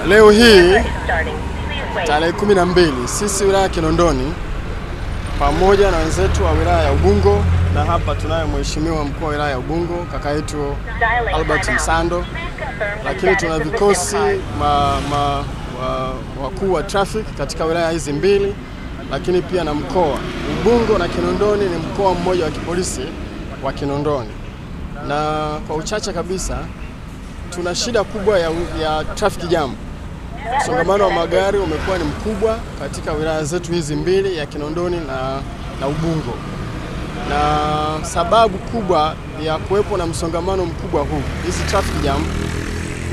Leo hii tarehe 12 sisi wilaya ya Kinondoni pamoja na wenzetu wa wilaya ya Ubungo, na hapa tunaye mheshimiwa mkuu wa wilaya ya Ubungo kaka yetu Albert Msando, lakini tuna vikosi wakuu wa traffic katika wilaya hizi mbili, lakini pia na mkoa. Ubungo na Kinondoni ni mkoa mmoja wa kipolisi wa Kinondoni, na kwa uchache kabisa tuna shida kubwa ya traffic jam. Msongamano wa magari umekuwa ni mkubwa katika wilaya zetu hizi mbili ya Kinondoni na Ubungo, na sababu kubwa ya kuwepo na msongamano mkubwa huu, hizi traffic jam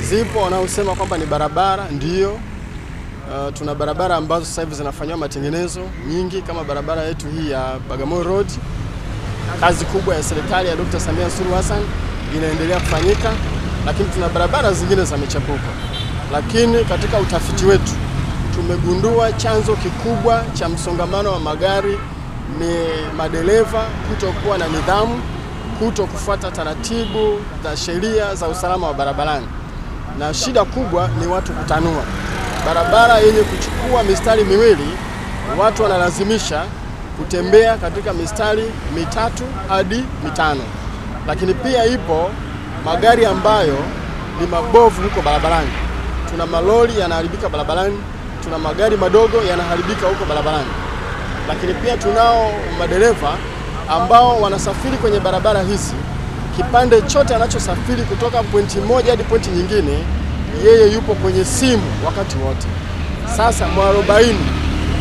zipo wanaosema kwamba ni barabara. Ndiyo, tuna barabara ambazo sasa hivi zinafanywa matengenezo nyingi, kama barabara yetu hii ya Bagamoyo Road. Kazi kubwa ya serikali ya Dr. Samia Suluhu Hassan inaendelea kufanyika, lakini tuna barabara zingine za michepuko. Lakini katika utafiti wetu tumegundua chanzo kikubwa cha msongamano wa magari ni madereva kutokuwa na nidhamu, kutokufuata taratibu za sheria za usalama wa barabarani, na shida kubwa ni watu kutanua. Barabara yenye kuchukua mistari miwili, watu wanalazimisha kutembea katika mistari mitatu hadi mitano. Lakini pia ipo magari ambayo ni mabovu huko barabarani. Tuna malori yanaharibika barabarani, tuna magari madogo yanaharibika huko barabarani. Lakini pia tunao madereva ambao wanasafiri kwenye barabara hizi, kipande chote anachosafiri kutoka pointi moja hadi pointi nyingine, yeye yupo kwenye simu wakati wote. Sasa mwarobaini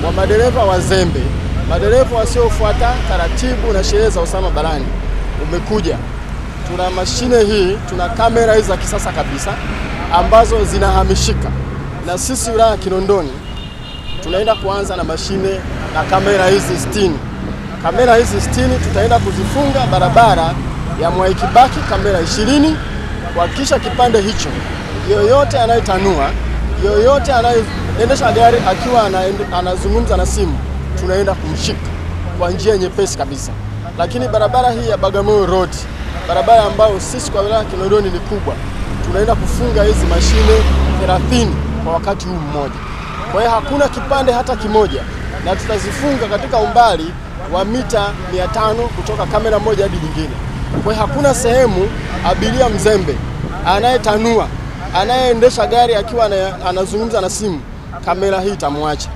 wa madereva wazembe, madereva wasiofuata taratibu na sheria za usalama barabarani umekuja. Tuna mashine hii, tuna kamera hizi za kisasa kabisa ambazo zinahamishika, na sisi wilaya ya Kinondoni tunaenda kuanza na mashine na kamera hizi 60. Kamera hizi 60 tutaenda kuzifunga barabara ya Mwai Kibaki, kamera 20, kuhakikisha kipande hicho yoyote anayetanua, yoyote anayeendesha gari akiwa anazungumza na simu, tunaenda kumshika kwa njia nyepesi kabisa. Lakini barabara hii ya Bagamoyo Road, barabara ambayo sisi kwa wilaya ya Kinondoni ni kubwa, tunaenda kufunga hizi mashine 30 kwa wakati huu mmoja. Kwa hiyo hakuna kipande hata kimoja, na tutazifunga katika umbali wa mita 500 kutoka kamera moja hadi nyingine. Kwa hiyo hakuna sehemu abiria mzembe anayetanua, anayeendesha gari akiwa anazungumza na simu, kamera hii itamwacha.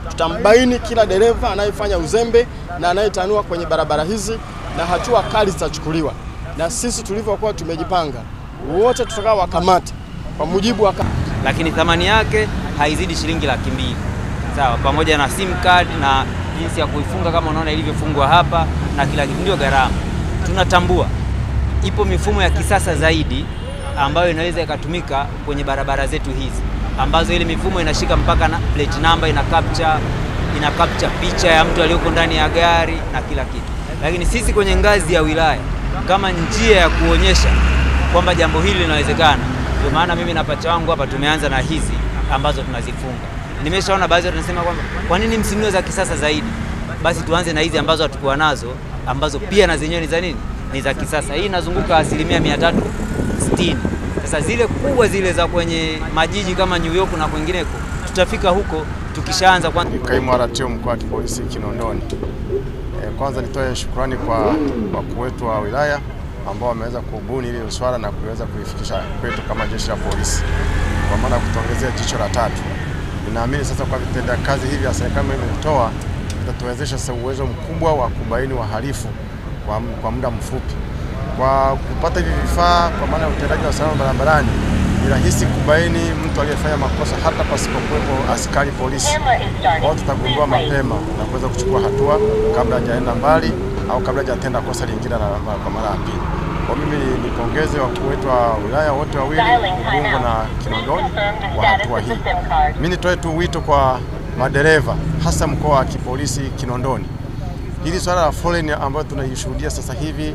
Tutambaini kila dereva anayefanya uzembe na anayetanua kwenye barabara hizi, na hatua kali zitachukuliwa. Na sisi tulivyokuwa tumejipanga, wote tutakao wakamata kwa mujibu wa lakini thamani yake haizidi shilingi 200,000. Sawa, pamoja na sim card na jinsi ya kuifunga kama unaona ilivyofungwa hapa na kila kitu, ndio gharama. Tunatambua ipo mifumo ya kisasa zaidi ambayo inaweza ikatumika kwenye barabara zetu hizi, ambazo ile mifumo inashika mpaka na plate number, ina capture picha ya mtu aliyoko ndani ya gari na kila kitu. Lakini sisi kwenye ngazi ya wilaya, kama njia ya kuonyesha kwamba jambo hili linawezekana, ndio maana mimi na pacha wangu hapa tumeanza na hizi ambazo tunazifunga. Nimeshaona baadhi tunasema kwamba kwa nini msinunue za kisasa zaidi? Basi tuanze na hizi ambazo hatukuwa nazo, ambazo pia na zenyewe ni za nini? Ni za kisasa. Hii inazunguka 360. Sasa zile kubwa zile za kwenye majiji kama New York na kwingineko, tutafika huko tukishaanza. Kaimu RTO mkuu wa kipolisi Kinondoni. Kwanza nitoe shukrani kwa wakuu wetu wa wilaya ambao wameweza kubuni ile swala na kuweza kuifikisha kwetu kama jeshi la polisi, kwa maana kutuongezea jicho la tatu. Ninaamini sasa kwa vitendea kazi hivi ya serikali imetoa, itatuwezesha sasa uwezo mkubwa wa kubaini wahalifu kwa muda mfupi. Kwa kupata hivi vifaa, kwa maana utendaji wa usalama barabarani, ni rahisi kubaini mtu aliyefanya makosa hata pasipokuwepo askari polisi. Kwa tutagundua mapema na kuweza kuchukua hatua kabla hajaenda mbali au kabla hajatenda kosa lingine kwa mara ya pili. Kwa mimi nipongeze wakuu wetu wa wilaya wote wawili, Ubungo na Kinondoni, kwa hatua hii. Mimi nitoe tu wito kwa madereva, hasa mkoa wa kipolisi Kinondoni. Hili swala la foleni ambayo tunaishuhudia sasa hivi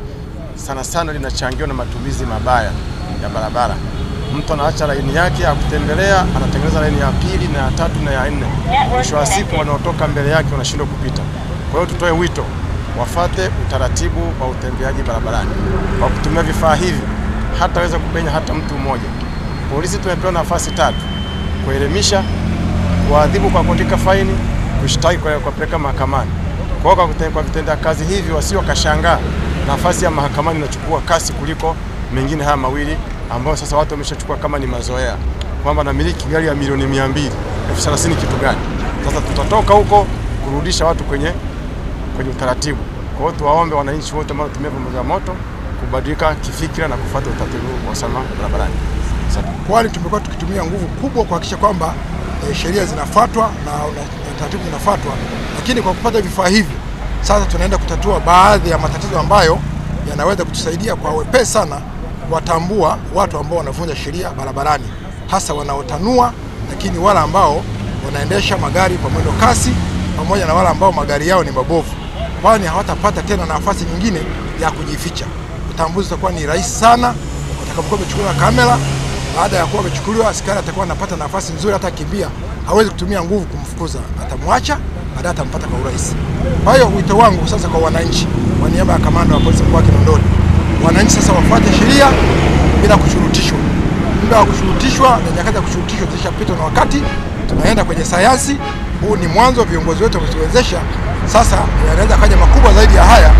sana linachangiwa na matumizi mabaya ya barabara. Mtu anaacha laini yake ya kutembelea, anatengeneza laini ya pili na ya tatu na ya 4. Mwisho wa siku wanaotoka mbele yake wanashindwa kupita. Kwa hiyo tutoe wito wafate utaratibu wa utembeaji barabarani. Kwa kutumia vifaa hivi hataweza kupenya hata mtu mmoja. Polisi tumepewa nafasi 3. kuelimisha, kuadhibu kwa kuandika faini, kushtaki kwa kupeleka mahakamani. Kwa hiyo kwa vitenda kazi hivi wasio kashangaa nafasi ya mahakamani inachukua kasi kuliko mengine haya mawili ambao sasa watu wameshachukua kama ni mazoea, kwamba namiliki gari ya milioni 200, elfu 30 kitu gani? Sasa tutatoka huko kurudisha watu kwenye utaratibu. Kwa hiyo tuwaombe wananchi wote ambao wanatumia vyombo vya moto kubadilika kifikira na kufuata utaratibu wa usalama barabarani. Kwani tumekuwa tukitumia nguvu kubwa kuhakikisha kwamba sheria zinafuatwa na taratibu zinafuatwa, lakini kwa kupata vifaa hivi sasa tunaenda kutatua baadhi ya matatizo ambayo yanaweza kutusaidia kwa wepesi sana kuwatambua watu ambao wanavunja sheria barabarani, hasa wanaotanua, lakini wale ambao wanaendesha magari kwa mwendo kasi, pamoja na wale ambao magari yao ni mabovu, kwani hawatapata tena nafasi nyingine ya kujificha. Utambuzi utakuwa ni rahisi sana watakapokuwa wamechukuliwa kamera. Baada ya kuwa wamechukuliwa, askari atakuwa anapata nafasi nzuri, hata kimbia hawezi kutumia nguvu kumfukuza, atamwacha, baadaye atampata kwa urahisi. Kwa hiyo wito wangu sasa kwa wananchi, kwa niaba ya kamanda wa polisi mkoa wa Kinondoni, wananchi sasa wafuate sheria bila kushurutishwa. Muda wa kushurutishwa na nyakati za kushurutishwa zilishapitwa na wakati. Tunaenda kwenye sayansi. Huu ni mwanzo, viongozi wetu wametuwezesha. Sasa yanaweza kaja makubwa zaidi ya haya